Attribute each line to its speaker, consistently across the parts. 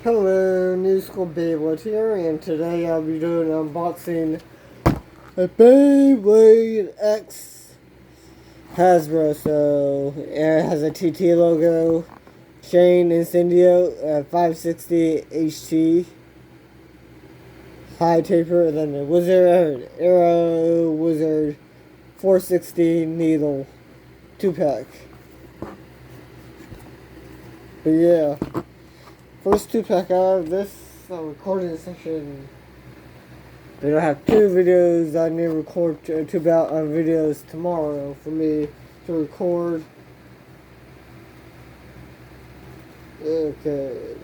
Speaker 1: Hello, New School Beyblade here, and today I'll be doing an unboxing a Beyblade X Hasbro. So it has a TT logo, chain Incendio 560 HT, high taper, and then the Wizard Arrow Wizard 460 needle 2-pack. But yeah. First 2-pack out of this recording session. Then I have 2 videos I need to record, 2 videos tomorrow for me to record. Okay.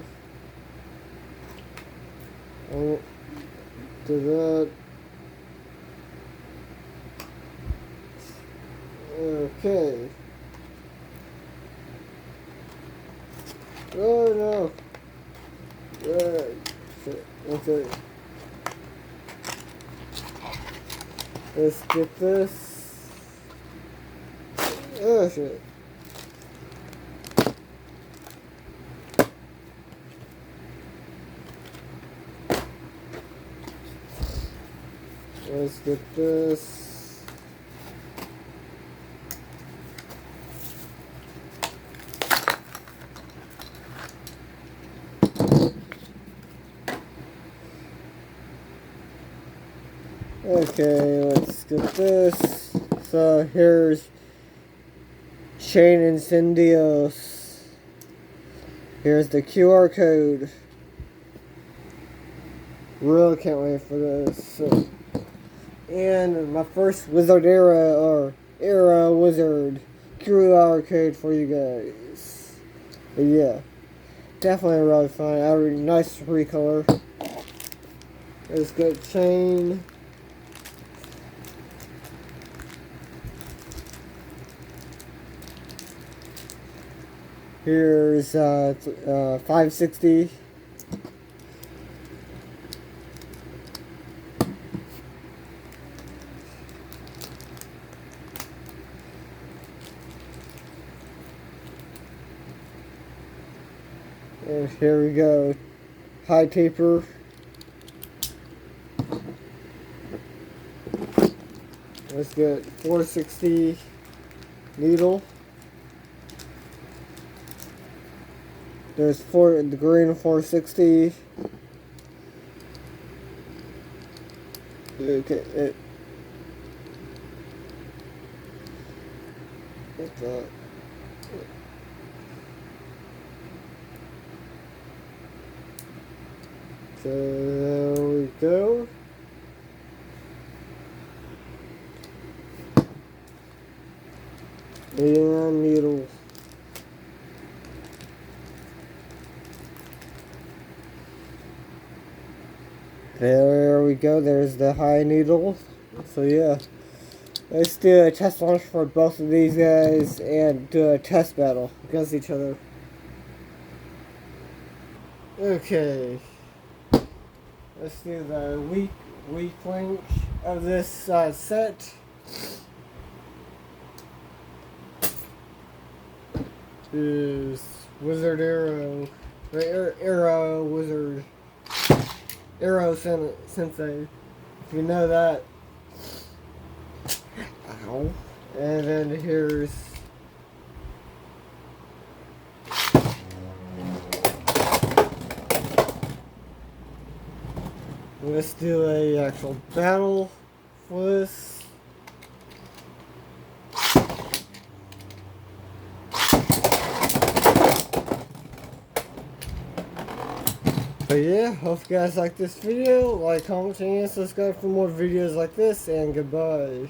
Speaker 1: Do that. Okay. Oh no. Okay. Let's get this. Oh shit. Let's get this. Okay, let's get this. So here's Chain Incendios. Here's the QR code. Really can't wait for this. And my first Wizard Arrow Wizard QR code for you guys. But yeah, definitely really fun. Nice recolor. Let's get chain. Here's 560. And here we go. High taper. Let's get 460 needle. There's the green 460. Okay, what's that? So there we go. And needle. There we go, there's the high needle. So yeah, let's do a test launch for both of these guys and do a test battle against each other. Okay, let's do the weak link of this set. Is Wizard Arrow, Arrow Wizard. Arrow Sensei, if you know that. Ow. And then here's let's do a actual battle for this. So yeah, hope you guys like this video. Like, comment, and subscribe for more videos like this, and goodbye.